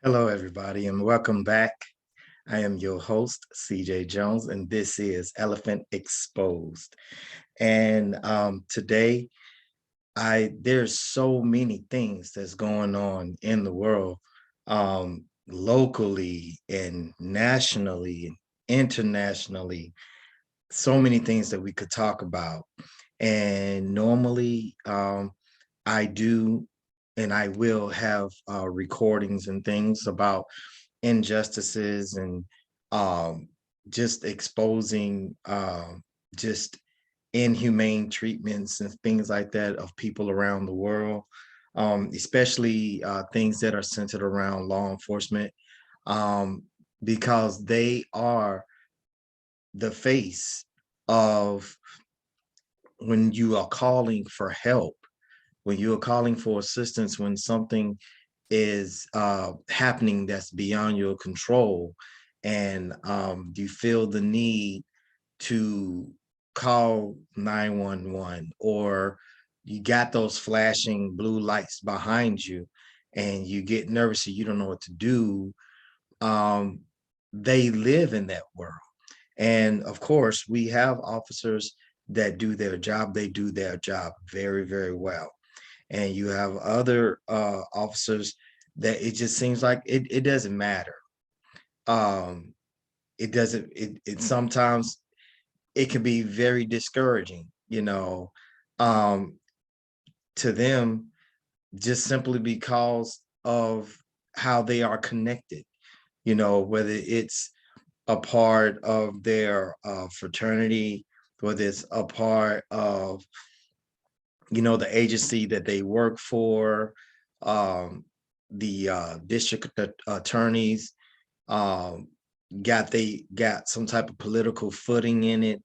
Hello, everybody, and welcome back. I am your host, CJ Jones, and this is Elephant Exposed. And today, there's so many things that's going on in the world, locally and nationally and internationally. So many things that we could talk about. And normally, I do and I will have recordings and things about injustices and um, just exposing just inhumane treatments and things like that of people around the world, especially things that are centered around law enforcement, um, because they are the face of when you are calling for help, when you are calling for assistance, when something is happening that's beyond your control, and you feel the need to call 911, or you got those flashing blue lights behind you and you get nervous and you don't know what to do. um, they live in that world. And of course, we have officers that do their job. They do their job very, very well. And you have other officers that it just seems like it doesn't matter. Um, it doesn't, it sometimes it can be very discouraging, um, to them, just simply because of how they are connected, whether it's a part of their fraternity, whether it's a part of, the agency that they work for, um, the district attorneys, um, they got some type of political footing in it.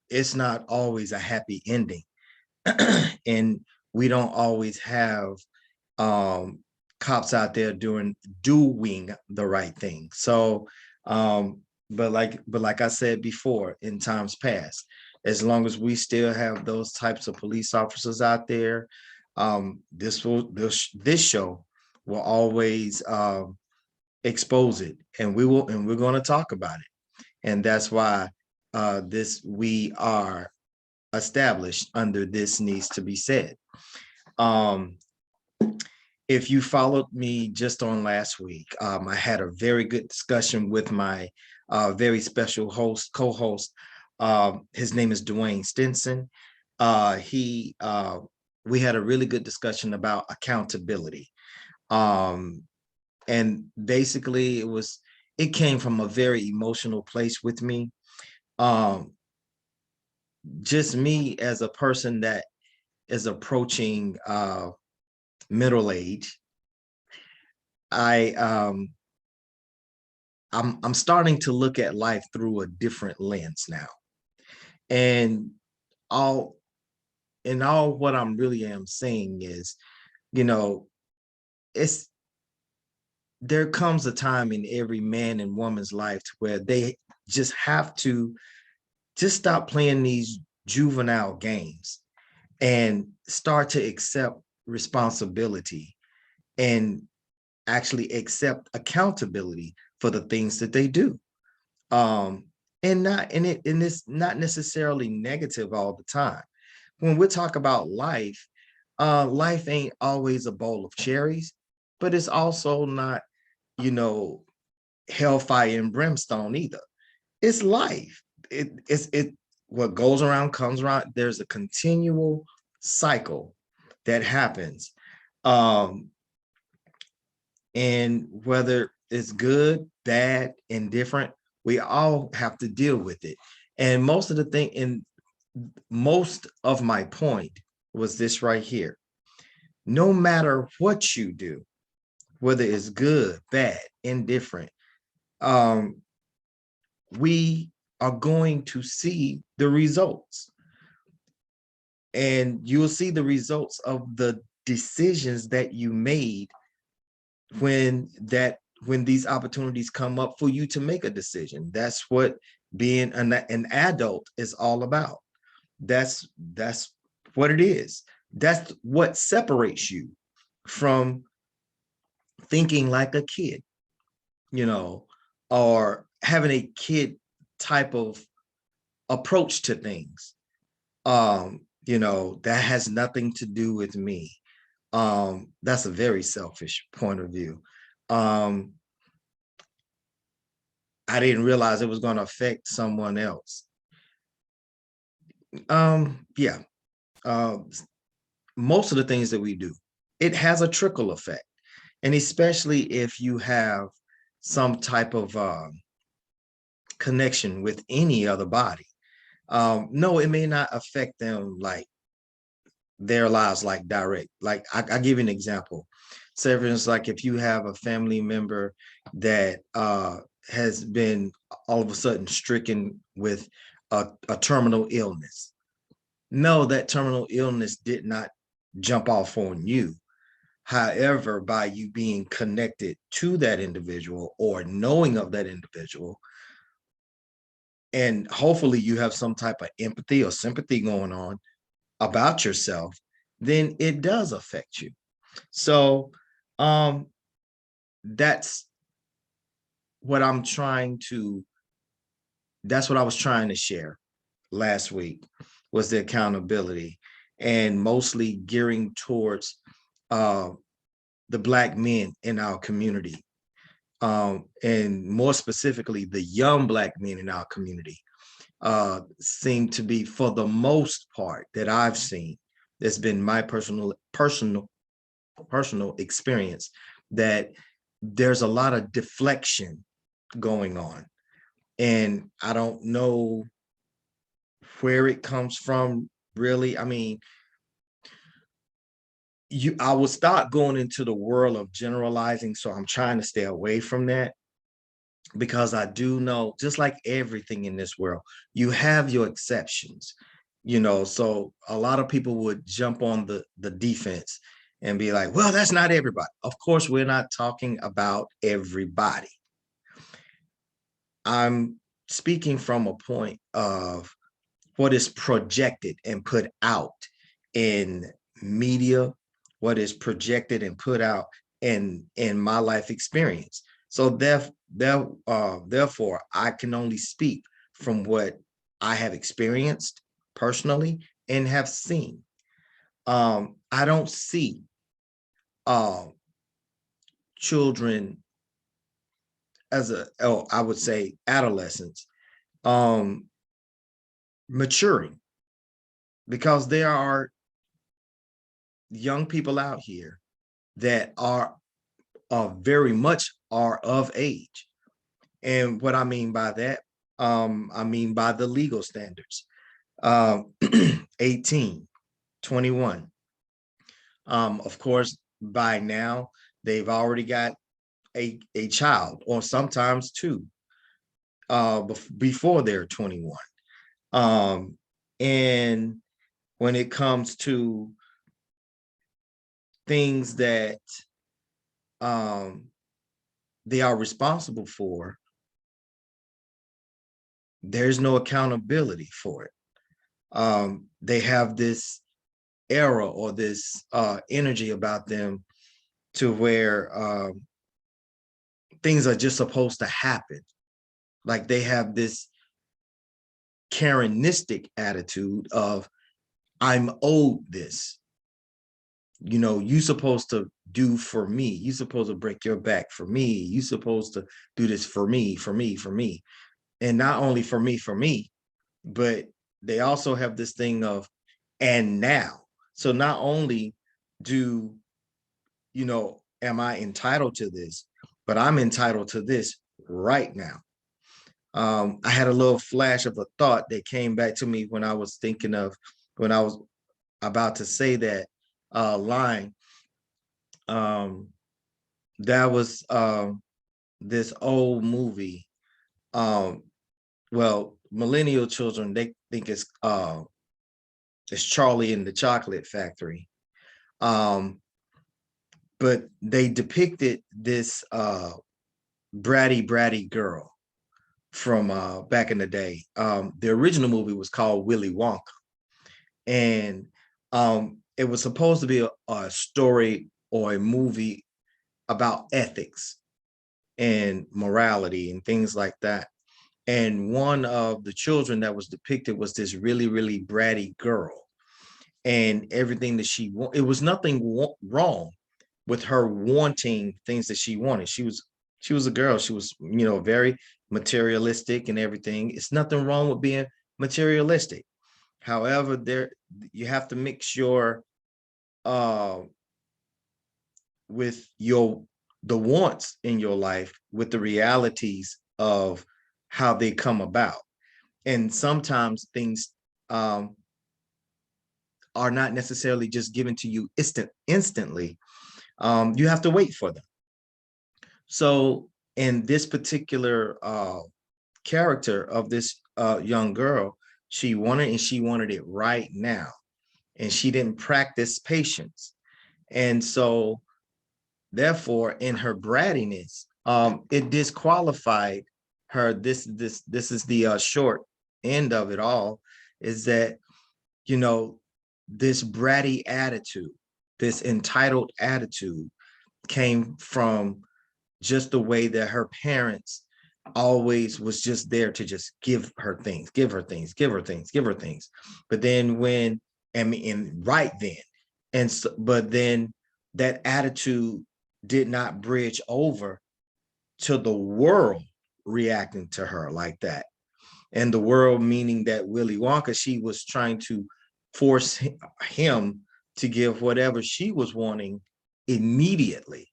It's not always a happy ending. And we don't always have um, cops out there doing the right thing. So, but like I said before, in times past, as long as we still have those types of police officers out there, this show will always expose it, and we're going to talk about it, and that's why this we are established under this needs to be said. Um, if you followed me just on last week, I had a very good discussion with my very special co-host. His name is Dwayne Stinson. He We had a really good discussion about accountability. Um, and basically it came from a very emotional place with me. Um, just me as a person that is approaching middle age. I I'm starting to look at life through a different lens now. And all all what I'm really am saying is, you know, it's there comes a time in every man and woman's life to where they just have to just stop playing these juvenile games and start to accept responsibility and actually accept accountability for the things that they do. Um, and it's not necessarily negative all the time. When we talk about life, life ain't always a bowl of cherries, but it's also not, you know, hellfire and brimstone either. It's life. It what goes around comes around. There's a continual cycle that happens. Um, and whether it's good, bad, indifferent, we all have to deal with it. And most of my point was this right here. No matter what you do, whether it's good, bad, indifferent, um, we are going to see the results. And you'll see the results of decisions that you made when these opportunities come up for you to make a decision. That's what being an adult is all about. That's what it is. That's what separates you from thinking like a kid, you know, or having a kid type of approach to things. That has nothing to do with me. That's a very selfish point of view. Um, I didn't realize it was going to affect someone else. Yeah. Uh, most of the things that we do, it has a trickle effect. And especially if you have some type of connection with any other body. No, it may not affect them like their lives like direct. Like I give you an example. So for instance, like if you have a family member that has been all of a sudden stricken with a terminal illness. No, that terminal illness did not jump off on you. However, by you being connected to that individual or knowing of that individual, and hopefully you have some type of empathy or sympathy going on about yourself, then it does affect you. So um that's what I'm trying to that's what I was trying to share last week, was the accountability, and mostly gearing towards uh the Black men in our community, and more specifically the young Black men in our community seem to be, for the most part that I've seen, that's been my personal experience, that there's a lot of deflection going on. And I don't know where it comes from, really. I mean, I will start going into the world of generalizing, so I'm trying to stay away from that, because I do know, just like everything in this world, you have your exceptions, so a lot of people would jump on the defense and be like, well, that's not everybody. Of course, we're not talking about everybody. I'm speaking from a point of what is projected and put out in media, what is projected and put out in my life experience. So therefore, I can only speak from what I have experienced personally and have seen. I don't see uh, children I would say adolescents um, maturing, because there are young people out here that are very much are of age. And what I mean by that, I mean by the legal standards, 18, 21. Of course, by now, they've already got a child, or sometimes two, before they're 21. And when it comes to things that they are responsible for, there's no accountability for it. They have this era or this energy about them, to where things are just supposed to happen. Like they have this Karenistic attitude of, I'm owed this. You supposed to do for me. You supposed to break your back for me. You supposed to do this for me, for me, for me. And not only for me, but they also have this thing of, and now. So not only do, am I entitled to this, but I'm entitled to this right now. I had a little flash of a thought that came back to me when I was about to say that line. That was this old movie. Well, millennial children, they think it's Charlie and the Chocolate Factory. Um, but they depicted this bratty girl from back in the day. The original movie was called Willy Wonka, and it was supposed to be a story or a movie about ethics and morality and things like that. And one of the children that was depicted was this really bratty girl, and everything that she wanted, it was nothing wrong with her wanting things that she wanted. She was a girl. She was, very materialistic and everything. It's nothing wrong with being materialistic. However, there you have to mix your uh with your the wants in your life with the realities of how they come about. And sometimes things um are not necessarily just given to you instantly. You have to wait for them. So in this particular character of this young girl, she wanted it right now, and she didn't practice patience. And so therefore, in her brattiness, it disqualified her. This is the short end of it all, is that, you know, this bratty attitude, this entitled attitude came from just the way that her parents always was just there to just give her things, give her things, give her things, give her things. But then when, and right then, and so, but then that attitude did not bridge over to the world reacting to her like that. And the world meaning that Willy Wonka, she was trying to force him to give whatever she was wanting immediately.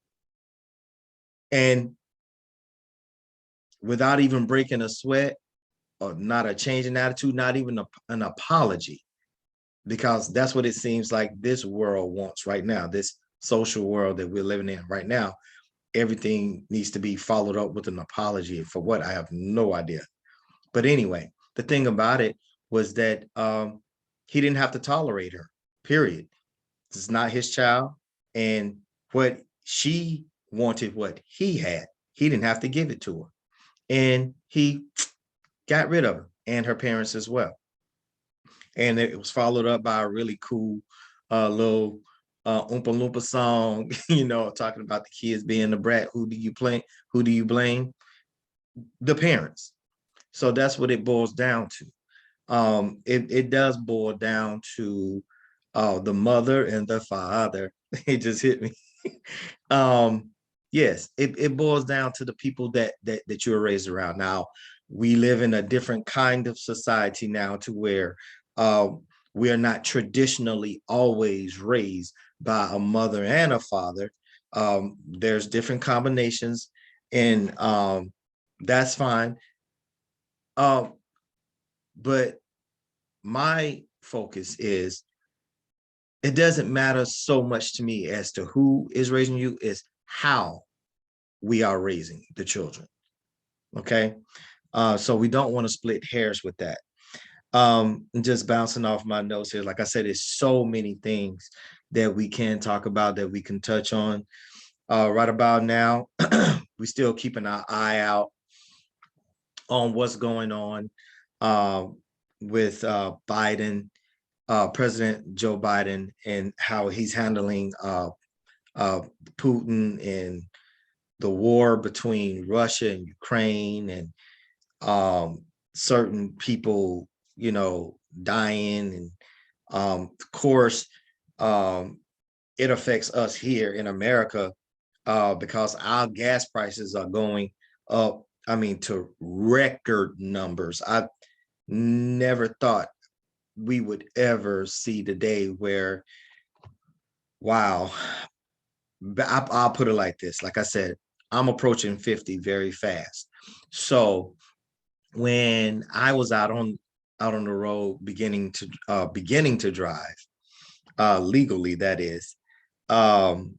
And without even breaking a sweat, or not a change in attitude, not even an apology, because that's what it seems like this world wants right now, this social world that we're living in right now. Everything needs to be followed up with an apology. For what? I have no idea. But anyway, the thing about it was that he didn't have to tolerate her, period. This is not his child. And what she wanted, what he had, he didn't have to give it to her. And he got rid of her and her parents as well. And it was followed up by a really cool little Oompa Loompa song, talking about the kids being the brat. Who do you blame? Who do you blame? The parents. So that's what it boils down to. It does boil down to the mother and the father. It just hit me. Yes, it boils down to the people that you were raised around. Now, we live in a different kind of society now, to where uh, we are not traditionally always raised by a mother and a father. There's different combinations, and that's fine. Um, but my focus is, it doesn't matter so much to me as to who is raising you, is how we are raising the children. Okay. So we don't want to split hairs with that. Just bouncing off my notes here, like I said, there's so many things that we can talk about, that we can touch on. Right about now, we still keeping our eye out on what's going on uh, with President Joe Biden, and how he's handling Putin and the war between Russia and Ukraine, and certain people, dying. And of course, um, it affects us here in America because our gas prices are going up. I mean, to record numbers. I never thought we would ever see the day where, wow. But I'll put it like this. Like I said, I'm approaching 50 very fast. So when I was out on the road, beginning to drive legally, that is, um,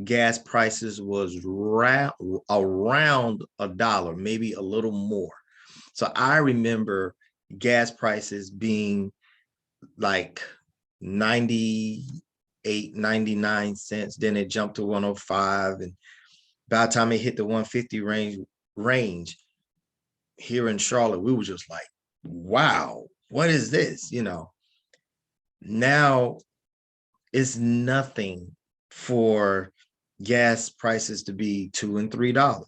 gas prices was around $1, maybe a little more. So I remember gas prices being like 98, 99 cents. Then it jumped to 105. And by the time it hit the 150 range here in Charlotte, we were just like, wow, what is this? Now it's nothing for gas prices to be $2 and $3.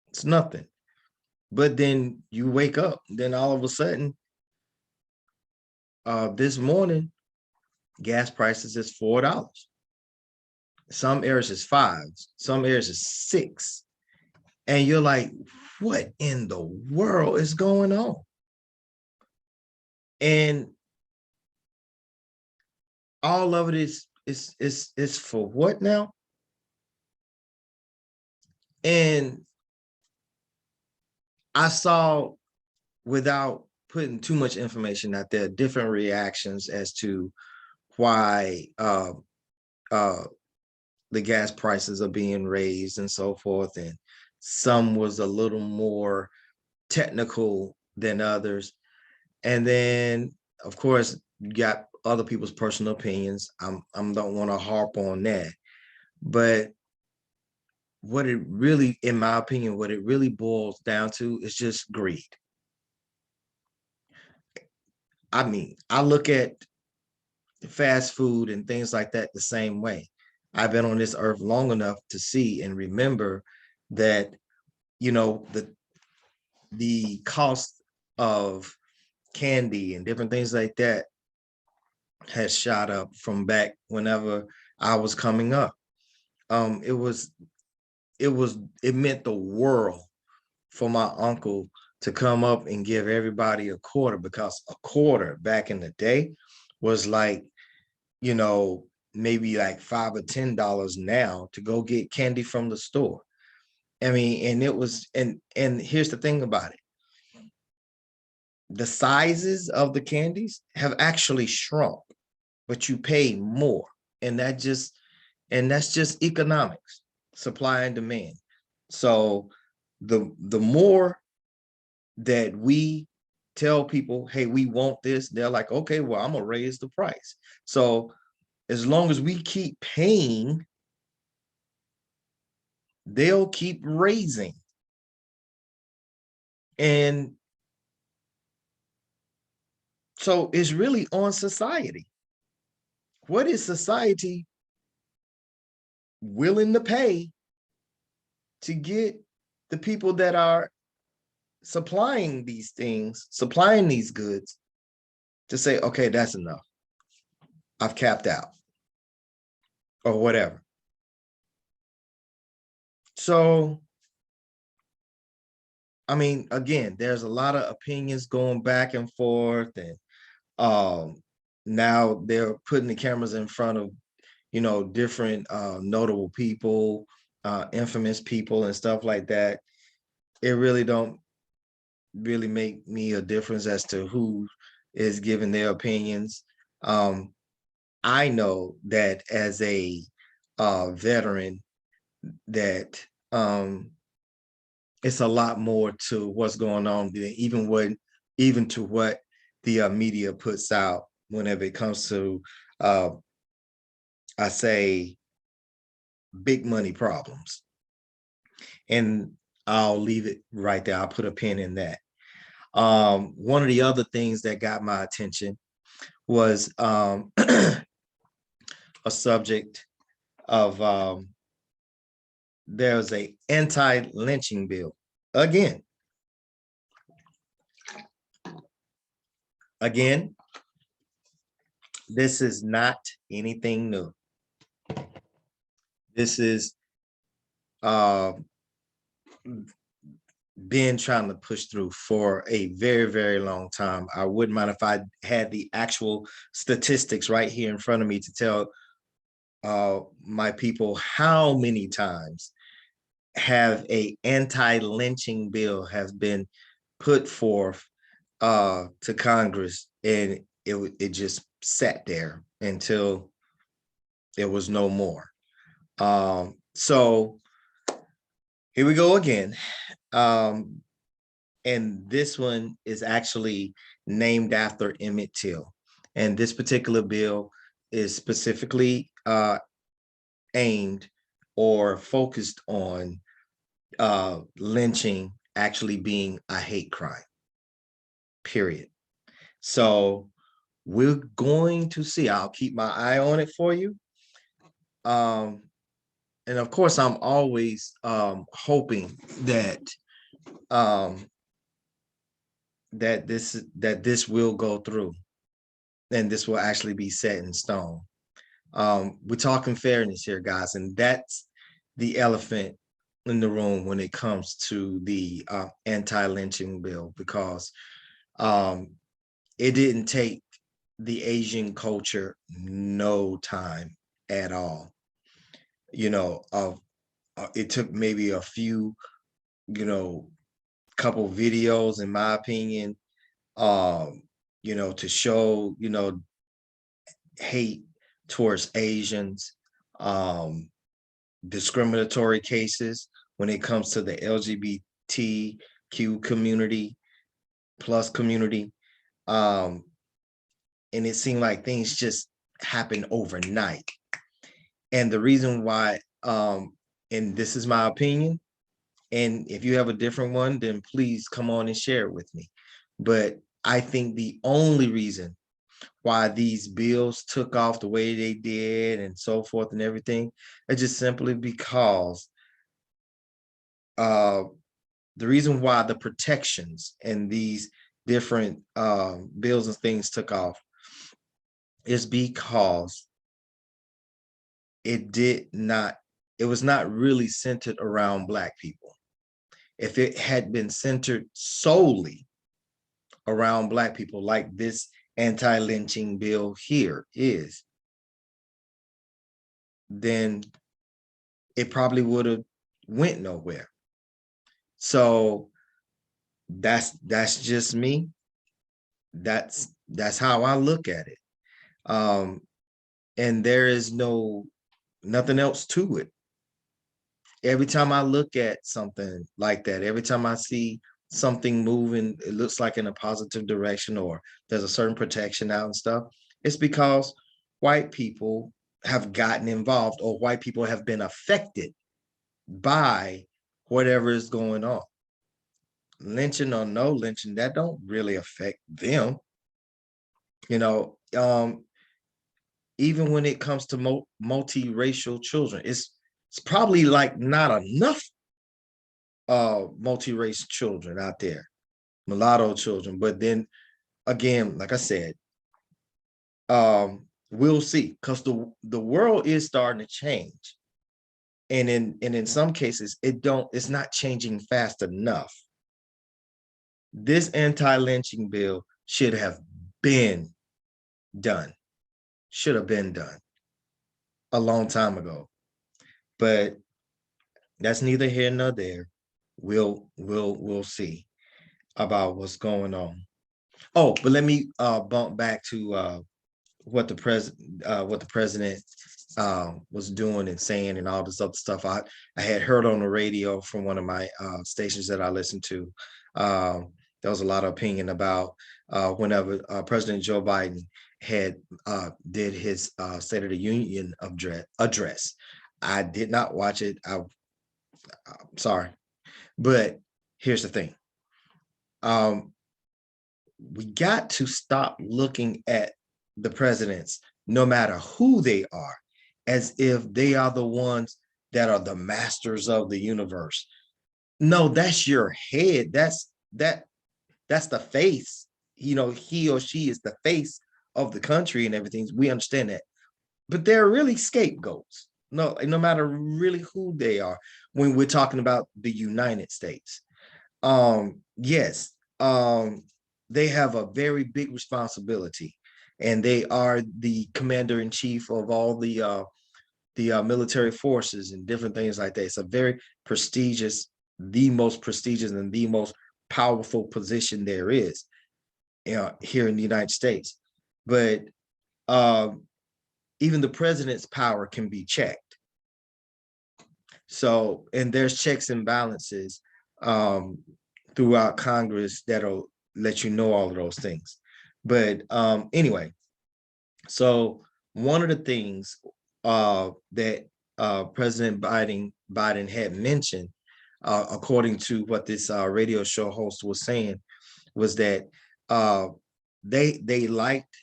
It's nothing. But then you wake up, then all of a sudden, this morning, gas prices is $4. Some areas is $5, some areas is $6. And you're like, what in the world is going on? And all of it is for what now? And I saw, without putting too much information out there, different reactions as to why the gas prices are being raised and so forth. And some was a little more technical than others. And then, of course, you got other people's personal opinions. I don't want to harp on that. But what it really, in my opinion, what it really boils down to is just greed. I mean, I look at fast food and things like that the same way. I've been on this earth long enough to see and remember that, the cost of candy and different things like that has shot up from back whenever I was coming up. It meant the world for my uncle to come up and give everybody a quarter, because a quarter back in the day was like, maybe like $5 or $10 now to go get candy from the store. I mean, and it was, and here's the thing about it. The sizes of the candies have actually shrunk, but you pay more. And that's just economics, supply and demand. So the more that we tell people, hey, we want this, they're like, okay, well, I'm gonna raise the price. So as long as we keep paying, they'll keep raising. And so it's really on society. What is society willing to pay to get the people that are supplying these things, supplying these goods, to say, okay, that's enough, I've capped out, or whatever? So, I mean, again, there's a lot of opinions going back and forth, and now they're putting the cameras in front of, different notable people, infamous people and stuff like that. It really don't really make me a difference as to who is giving their opinions. I know that as a veteran, that it's a lot more to what's going on than even to what the media puts out whenever it comes to I say big money problems. And I'll leave it right there. I'll put a pin in that. One of the other things that got my attention was a subject of there's a anti-lynching bill. Again, this is not anything new. This is been trying to push through for a very, very long time. I wouldn't mind if I had the actual statistics right here in front of me to tell my people how many times have a anti-lynching bill has been put forth to Congress, and it just sat there until there was no more. So here we go again. And this one is actually named after Emmett Till. And this particular bill is specifically aimed or focused on lynching actually being a hate crime, period. So we're going to see. I'll keep my eye on it for you. And of course, I'm always hoping that um, that this will go through, and this will actually be set in stone. We're talking fairness here, guys, and that's the elephant in the room when it comes to the anti-lynching bill, because it didn't take the Asian culture no time at all. You know, it took maybe a few, couple videos, in my opinion, to show, hate towards Asians, um, discriminatory cases when it comes to the LGBTQ community plus community. And it seemed like things just happened overnight. And the reason why, and this is my opinion, and if you have a different one, then please come on and share it with me. But I think the only reason why these bills took off the way they did and so forth and everything, is just simply because the reason why the protections and these different bills and things took off is because it was not really centered around Black people. If it had been centered solely around Black people, like this anti-lynching bill here is, then it probably would have went nowhere. So that's just me. That's how I look at it. And there is nothing else to it. Every time I look at something like that, every time I see something moving, it looks like in a positive direction, or there's a certain protection out and stuff, it's because white people have gotten involved, or white people have been affected by whatever is going on. Lynching or no lynching, that don't really affect them. Even when it comes to multiracial children, it's probably like not enough multi-race children out there, mulatto children. But then again, like I said, we'll see, because the world is starting to change. And in some cases, it's not changing fast enough. This anti-lynching bill should have been done. Should have been done a long time ago. But that's neither here nor there. We'll see about what's going on. Oh, but let me bump back to what the president was doing and saying and all this other stuff. I had heard on the radio from one of my stations that I listened to. There was a lot of opinion about whenever President Joe Biden had did his State of the Union address. I did not watch it. I'm sorry, but here's the thing. We got to stop looking at the presidents, no matter who they are, as if they are the ones that are the masters of the universe. No, that's your head. That's the face. He or she is the face of the country and everything. We understand that. But they're really scapegoats. No matter really who they are, when we're talking about the United States. Yes, they have a very big responsibility, and they are the commander in chief of all the military forces and different things like that. It's a very prestigious, the most prestigious and the most powerful position there is here in the United States. But even the president's power can be checked. So, and there's checks and balances throughout Congress that'll let you know all of those things. But anyway, so one of the things that President Biden had mentioned, according to what this radio show host was saying, was that uh, they liked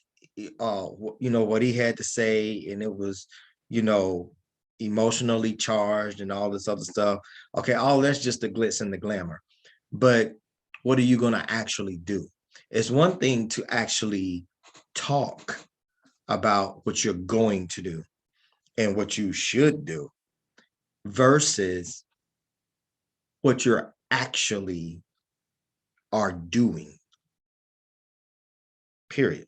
what he had to say, and it was you know emotionally charged and all this other stuff. Okay, all that's just the glitz and the glamour, but what are you going to actually do? It's one thing to actually talk about what you're going to do and what you should do versus what you're actually are doing, period.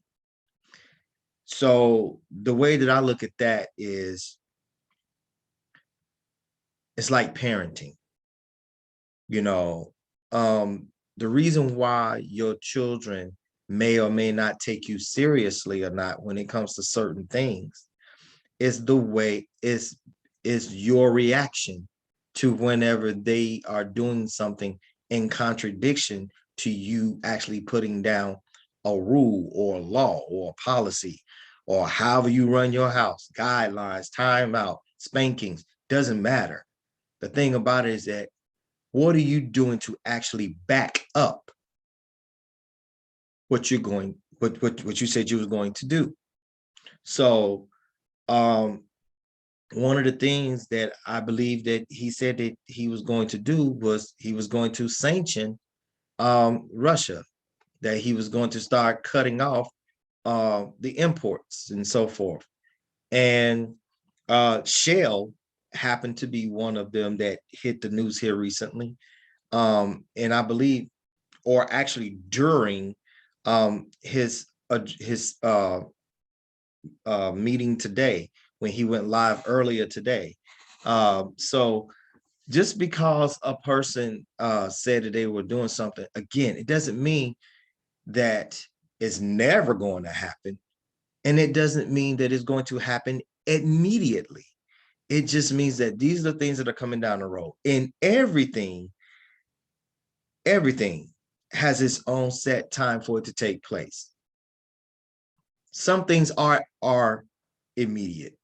So the way that I look at that is it's like parenting. You know, the reason why your children may or may not take you seriously or not when it comes to certain things is the way is your reaction to whenever they are doing something in contradiction to you actually putting down a rule or a law or a policy or however you run your house, guidelines, timeout, spankings, doesn't matter. The thing about it is that what are you doing to actually back up what you're going, what you said you was going to do? So one of the things that I believe that he said that he was going to do was he was going to sanction Russia, that he was going to start cutting off the imports and so forth. And Shell happened to be one of them that hit the news here recently. And I believe, or actually during his meeting today, when he went live earlier today. So just because a person said that they were doing something, again, it doesn't mean that it's never going to happen. And it doesn't mean that it's going to happen immediately. It just means that these are the things that are coming down the road. And everything has its own set time for it to take place. Some things are immediate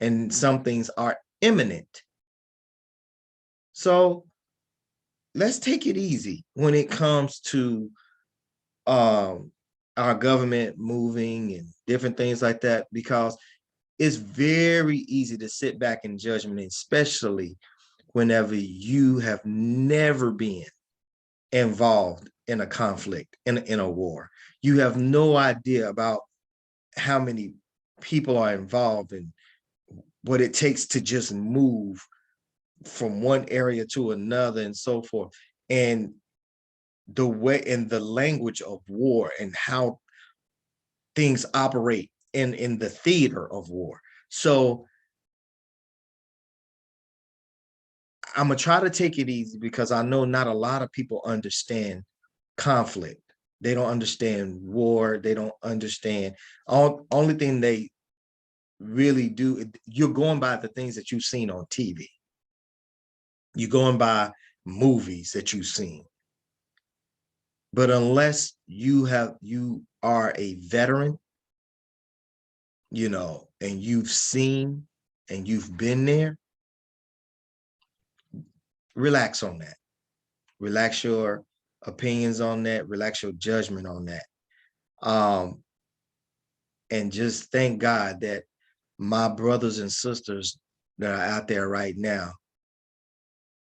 and some things are imminent. So let's take it easy when it comes to our government moving and different things like that, because it's very easy to sit back in judgment, especially whenever you have never been involved in a conflict, in a war. You have no idea about how many people are involved and what it takes to just move from one area to another and so forth. And the way and the language of war and how things operate in the theater of war. So I'm gonna try to take it easy because I know not a lot of people understand conflict. They don't understand war. They don't understand. Only thing they really do, you're going by the things that you've seen on TV. You're going by movies that you've seen. But unless you are a veteran, and you've seen and you've been there, relax on that. Relax your opinions on that, relax your judgment on that. And just thank God that my brothers and sisters that are out there right now,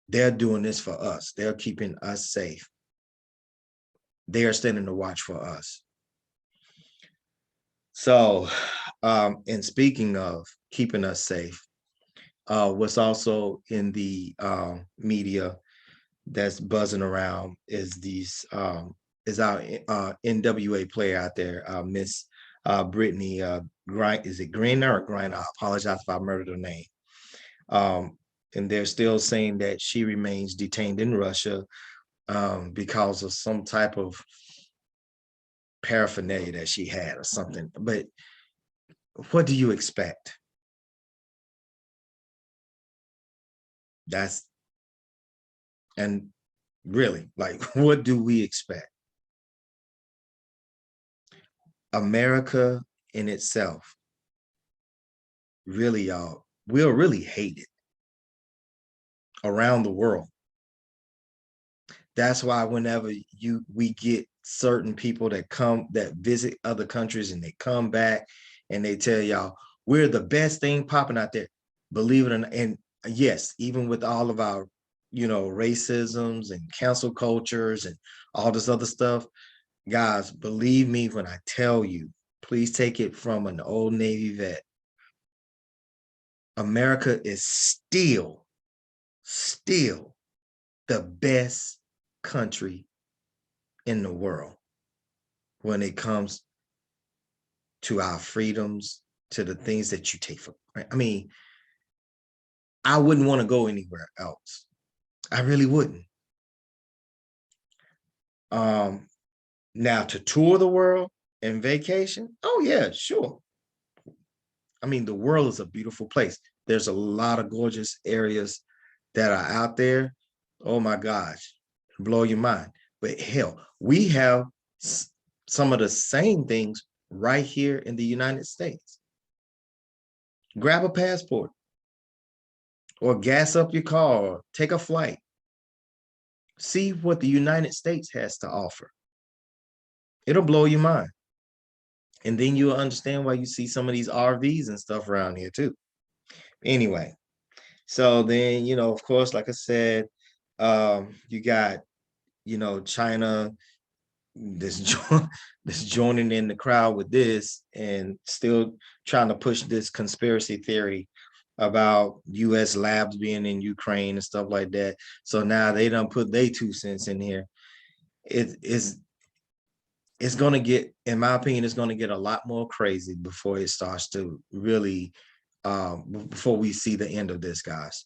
they're doing this for us. They're keeping us safe. They are standing to watch for us. So, and speaking of keeping us safe, what's also in the media that's buzzing around is is our NWA player out there, Miss Brittany is it Griner or Griner? I apologize if I murdered her name. And they're still saying that she remains detained in Russia because of some type of paraphernalia that she had or something. But what do you expect? And really, like, what do we expect? America in itself really, y'all, we'll really hate it around the world. That's why whenever we get certain people that visit other countries and they come back and they tell y'all, we're the best thing popping out there. Believe it or not. And yes, even with all of our, racisms and cancel cultures and all this other stuff, guys, believe me when I tell you, please take it from an old Navy vet. America is still the best country in the world when it comes to our freedoms, to the things that you take for granted. I mean, I wouldn't want to go anywhere else. I really wouldn't. Now to tour the world and vacation, oh yeah, sure. I mean, the world is a beautiful place. There's a lot of gorgeous areas that are out there. Oh my gosh, blow your mind. But hell, we have some of the same things right here in the United States. Grab a passport or gas up your car, or take a flight. See what the United States has to offer. It'll blow your mind. And then you'll understand why you see some of these RVs and stuff around here too. Anyway, so then, of course, like I said, you got, China, this joining in the crowd with this and still trying to push this conspiracy theory about US labs being in Ukraine and stuff like that. So now they done put their 2 cents in here. It's going to get, in my opinion, it's going to get a lot more crazy before it starts to really, before we see the end of this, guys.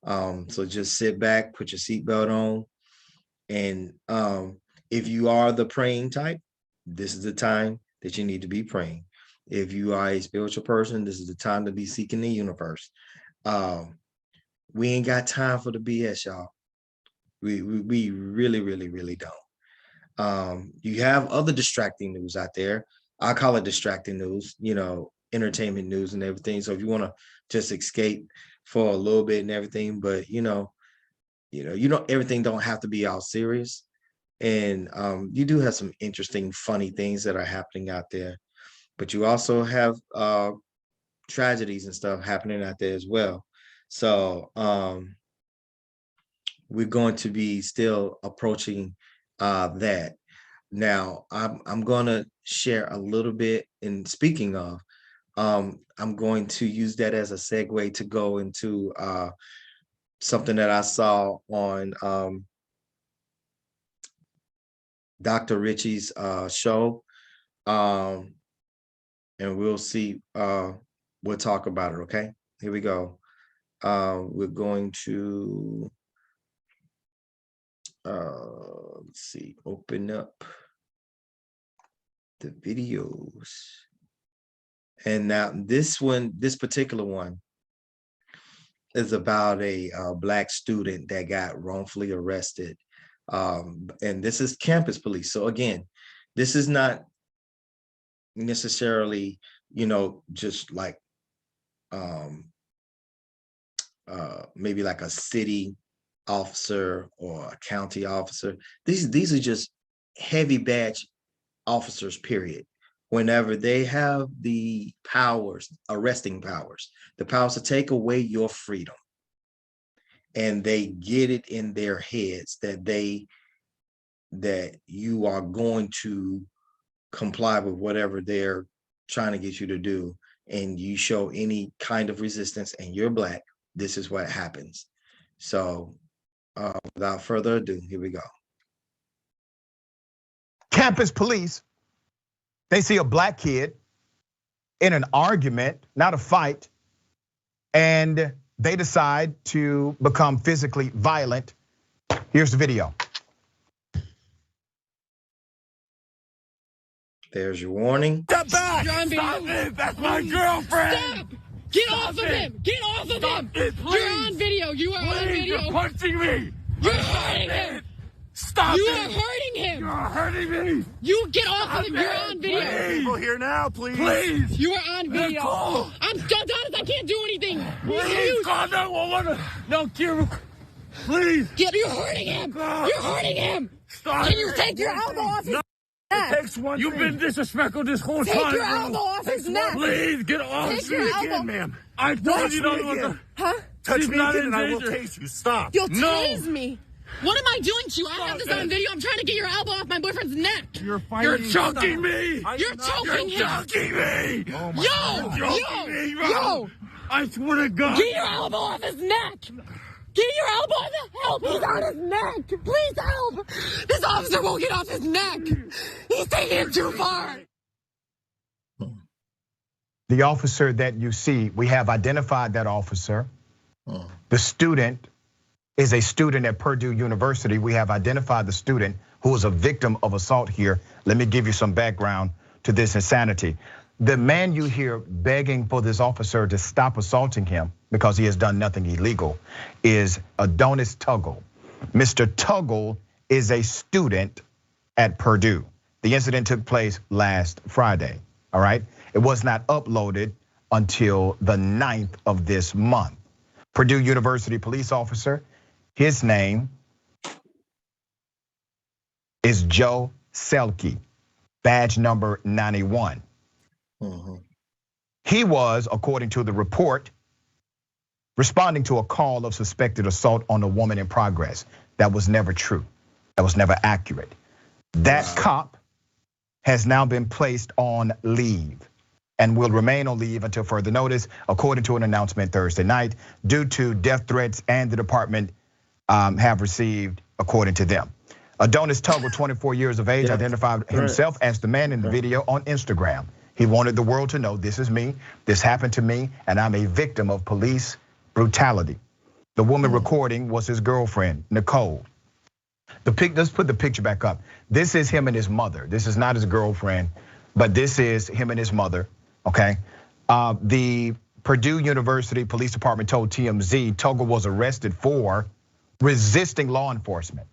So just sit back, put your seatbelt on, and if you are the praying type, this is the time that you need to be praying. If you are a spiritual person, this is the time to be seeking the universe. We ain't got time for the BS, y'all. We really, really, really don't. You have other distracting news out there. I call it distracting news, entertainment news and everything. So if you want to just escape for a little bit and everything, but everything don't have to be all serious. And you do have some interesting, funny things that are happening out there, but you also have tragedies and stuff happening out there as well. So we're going to be still approaching that. Now, I'm going to share a little bit. And speaking of, I'm going to use that as a segue to go into something that I saw on Dr. Richie's show. And we'll see, we'll talk about it, okay? Here we go. We're going to, let's see, open up the videos. And now this particular one is about a Black student that got wrongfully arrested. And this is campus police. So again, this is not necessarily, just like maybe like a city officer or a county officer. These are just heavy badge officers, period. Whenever they have the powers, arresting powers, the powers to take away your freedom, and they get it in their heads that you are going to comply with whatever they're trying to get you to do, and you show any kind of resistance and you're Black, this is what happens. So without further ado, here we go. Campus police, they see a Black kid in an argument, not a fight, and they decide to become physically violent. Here's the video. There's your warning. Step back! Stop it! That's my girlfriend! Stop! Get off of him! Get off of him! You're on video! You are on video! You're punching me! You're hurting him! Stop You are hurting him. You're hurting me. You get off of him. You're on video. People here now, please. Please. You are on video. Nicole. I'm honest. I can't do anything. Please call 911. No, Kira. Please. You're hurting him. You're hurting him. Stop. Can you take your elbow off his neck? It takes one. You've been disrespectful this whole Take time. your elbow off his neck. Please get off Take me your again, elbow. ma'am. I told you not to. Huh? Touch She's me not again in and I will danger. tase you. Stop. You'll No. tase me. What am I doing to you? I have this on video. I'm trying to get your elbow off my boyfriend's neck. You're fighting. You're choking me. You're choking You're him. choking me. Oh my Yo, God. yo. I swear to God. Get your elbow off his neck. Get your elbow off the help. He's on his neck. Please help. This officer won't get off his neck. He's taking it too far. The officer that you see, we have identified that officer. The student is a student at Purdue University. We have identified the student who was a victim of assault here. Let me give you some background to this insanity. The man you hear begging for this officer to stop assaulting him because he has done nothing illegal is Adonis Tuggle. Mr. Tuggle is a student at Purdue. The incident took place last Friday, all right? It was not uploaded until the 9th of this month. Purdue University police officer, his name is Joe Selke, badge number 91. He was, according to the report, responding to a call of suspected assault on a woman in progress. That was never true. That was never accurate. That cop has now been placed on leave and will remain on leave until further notice, according to an announcement Thursday night, due to death threats and the department have received, according to them. Adonis Tuggle, 24 years of age, identified himself as the man in the video on Instagram. He wanted the world to know, this is me, this happened to me, and I'm a victim of police brutality. The woman recording was his girlfriend, Nicole. Let's put the picture back up. This is him and his mother. This is not his girlfriend, but this is him and his mother, okay? The Purdue University Police Department told TMZ Tuggle was arrested for resisting law enforcement.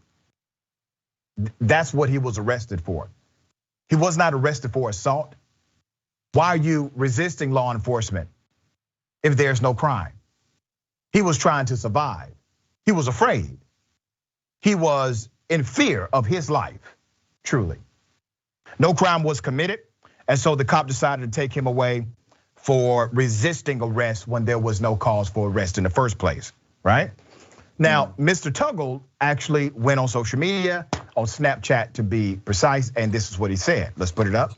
That's what he was arrested for. He was not arrested for assault. Why are you resisting law enforcement if there's no crime? He was trying to survive. He was afraid. He was in fear of his life, truly. No crime was committed, and so the cop decided to take him away for resisting arrest when there was no cause for arrest in the first place, right? Now, Mr. Tuggle actually went on social media, on Snapchat to be precise, and this is what he said. Let's put it up.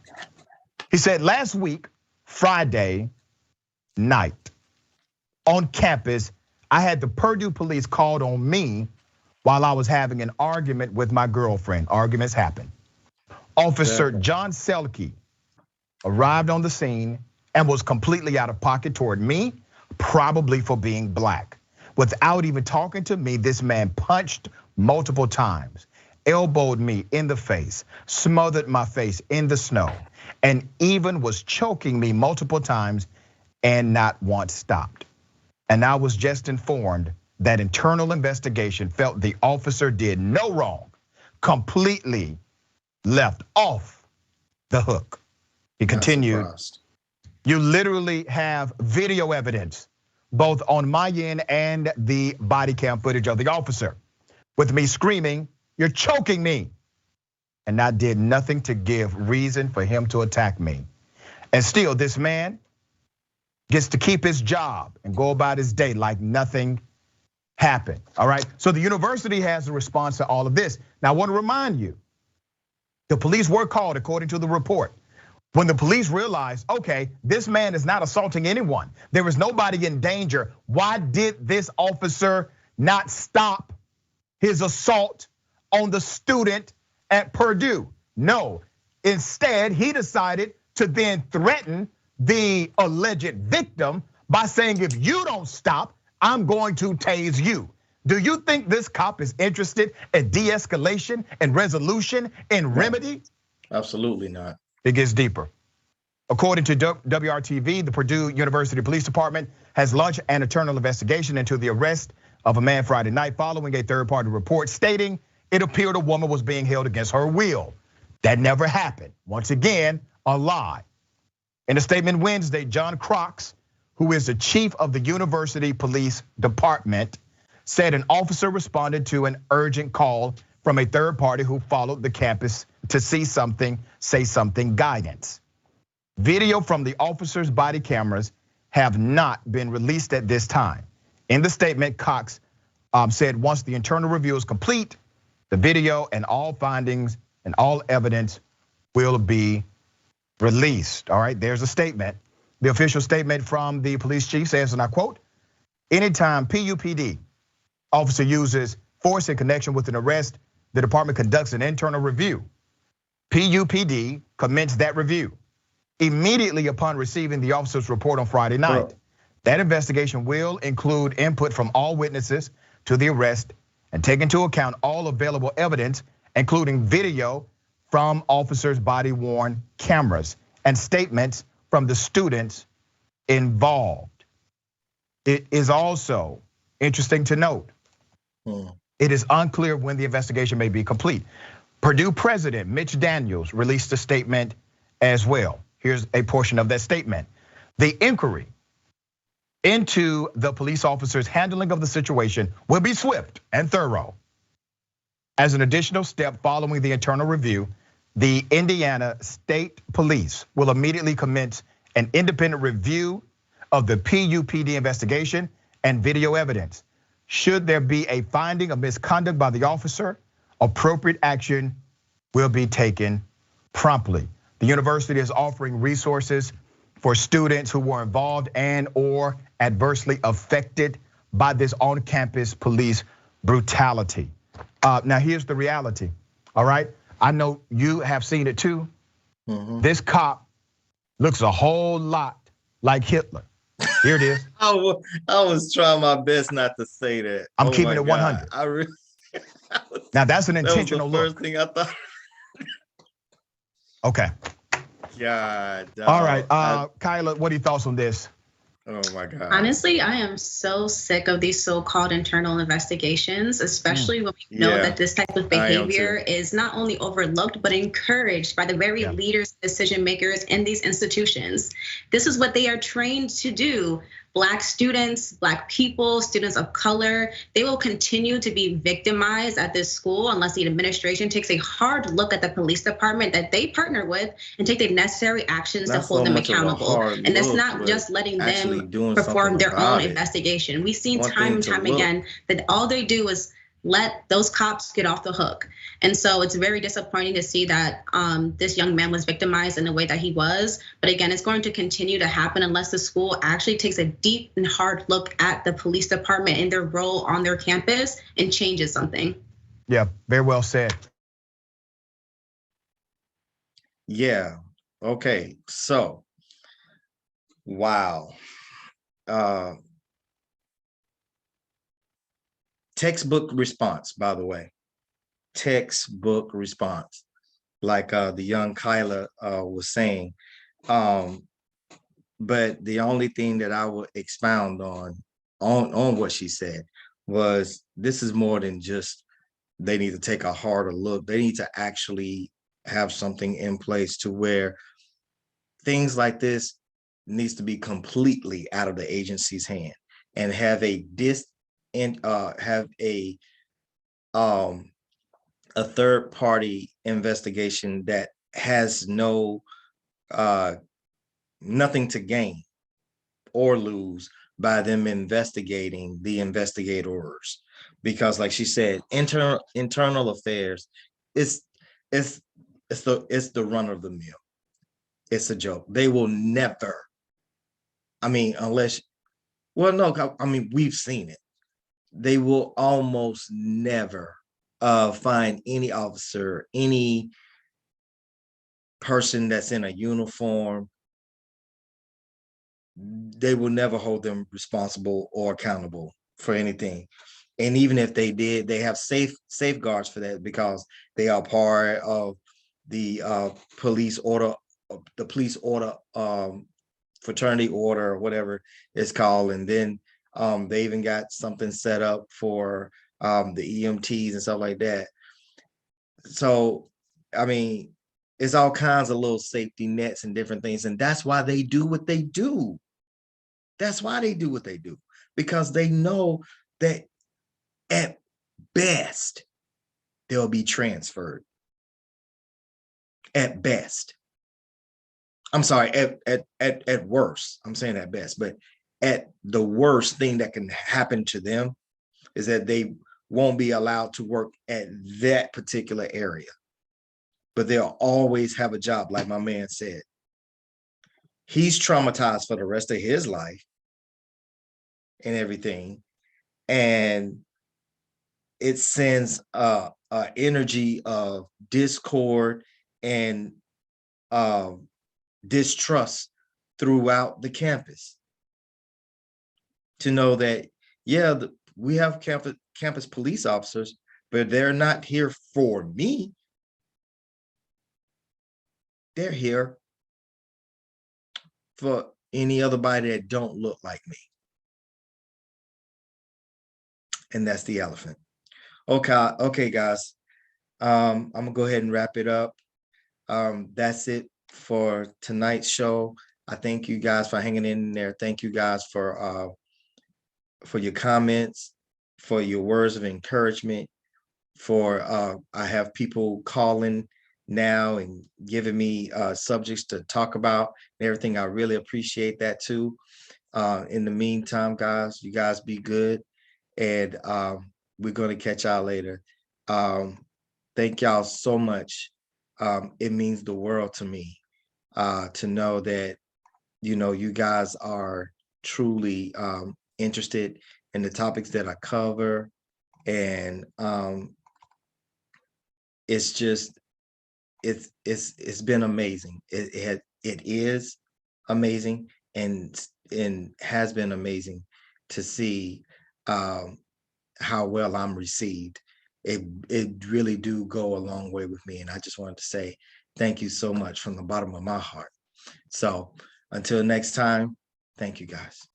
He said, last week, Friday night, on campus, I had the Purdue police called on me while I was having an argument with my girlfriend. Arguments happen. Officer John Selke arrived on the scene and was completely out of pocket toward me, probably for being black. Without even talking to me, this man punched multiple times, elbowed me in the face, smothered my face in the snow, and even was choking me multiple times and not once stopped. And I was just informed that internal investigation felt the officer did no wrong, completely left off the hook. He continued, you literally have video evidence, both on my end and the body cam footage of the officer, with me screaming, you're choking me. And I did nothing to give reason for him to attack me. And still, this man gets to keep his job and go about his day like nothing happened, all right? So the university has a response to all of this. Now, I want to remind you, the police were called according to the report. When the police realized, okay, this man is not assaulting anyone, there is nobody in danger, why did this officer not stop his assault on the student at Purdue? No, instead he decided to then threaten the alleged victim by saying, if you don't stop, I'm going to tase you. Do you think this cop is interested in de-escalation and resolution and remedy? Absolutely not. It gets deeper. According to WRTV, the Purdue University Police Department has launched an internal investigation into the arrest of a man Friday night following a third-party report stating it appeared a woman was being held against her will. That never happened. Once again, a lie. In a statement Wednesday, John Crocs, who is the chief of the University Police Department, said an officer responded to an urgent call from a third party who followed the campus to see something, say something guidance. Video from the officer's body cameras have not been released at this time. In the statement, Cox said once the internal review is complete, the video and all findings and all evidence will be released. All right, there's a statement. The official statement from the police chief says, and I quote, anytime PUPD officer uses force in connection with an arrest, the department conducts an internal review. PUPD commenced that review immediately upon receiving the officer's report on Friday night. That investigation will include input from all witnesses to the arrest and take into account all available evidence, including video from officers' body-worn cameras and statements from the students involved. It is also interesting to note, it is unclear when the investigation may be complete. Purdue President Mitch Daniels released a statement as well. Here's a portion of that statement. The inquiry into the police officer's handling of the situation will be swift and thorough. As an additional step following the internal review, the Indiana State Police will immediately commence an independent review of the PUPD investigation and video evidence. Should there be a finding of misconduct by the officer, appropriate action will be taken promptly. The university is offering resources for students who were involved and or adversely affected by this on-campus police brutality. Now here's the reality, all right? I know you have seen it too. This cop looks a whole lot like Hitler. Here it is. I was trying my best not to say that. I'm keeping it 100. I really, now that's an that was intentional the first look. thing I thought. Okay. God. All right, Kyla, what are your thoughts on this? Oh my God. Honestly, I am so sick of these so-called internal investigations, especially when we know that this type of behavior is not only overlooked, but encouraged by the very leaders, decision makers in these institutions. This is what they are trained to do. Black students, Black people, students of color, they will continue to be victimized at this school unless the administration takes a hard look at the police department that they partner with and take the necessary actions to hold them accountable. And that's not just letting them perform their own investigation. We've seen time and time again that all they do is let those cops get off the hook. And so it's very disappointing to see that this young man was victimized in the way that he was. But again, it's going to continue to happen unless the school actually takes a deep and hard look at the police department and their role on their campus and changes something. Yeah, very well said. Yeah, okay, so, wow. Textbook response, by the way. Textbook response, like the young Kyla was saying. But the only thing that I would expound on what she said was this is more than just they need to take a harder look. They need to actually have something in place to where things like this needs to be completely out of the agency's hand and have a third party investigation that has nothing to gain or lose by them investigating the investigators, because like she said, internal affairs it's the run of the mill. It's a joke. They will never, I mean, unless, well, no, I mean, we've seen it. They will almost never find any officer, any person that's in a uniform. They will never hold them responsible or accountable for anything. And even if they did, they have safeguards for that because they are part of the police order, fraternity order, or whatever it's called. And then they even got something set up for the EMTs and stuff like that. So, I mean, it's all kinds of little safety nets and different things. And that's why they do what they do. That's why they do what they do, because they know that at best, they'll be transferred. At best. I'm sorry, at worst. I'm saying at best, but at the worst thing that can happen to them is that they won't be allowed to work at that particular area. But they'll always have a job, like my man said. He's traumatized for the rest of his life and everything. And it sends a energy of discord and distrust throughout the campus. To know that, yeah, we have campus police officers, but they're not here for me. They're here for any other body that don't look like me. And that's the elephant. Okay, guys. I'm gonna go ahead and wrap it up. That's it for tonight's show. I thank you guys for hanging in there. Thank you guys for your comments, for your words of encouragement. For I have people calling now and giving me subjects to talk about and everything. I really appreciate that too. In the meantime, guys, you guys be good, and we're gonna catch y'all later. Thank y'all so much. It means the world to me to know that, you know, you guys are truly interested in the topics that I cover, and it's just it's been amazing. It is amazing, and has been amazing to see how well I'm received. It really do go a long way with me, and I just wanted to say thank you so much from the bottom of my heart. So until next time, thank you guys.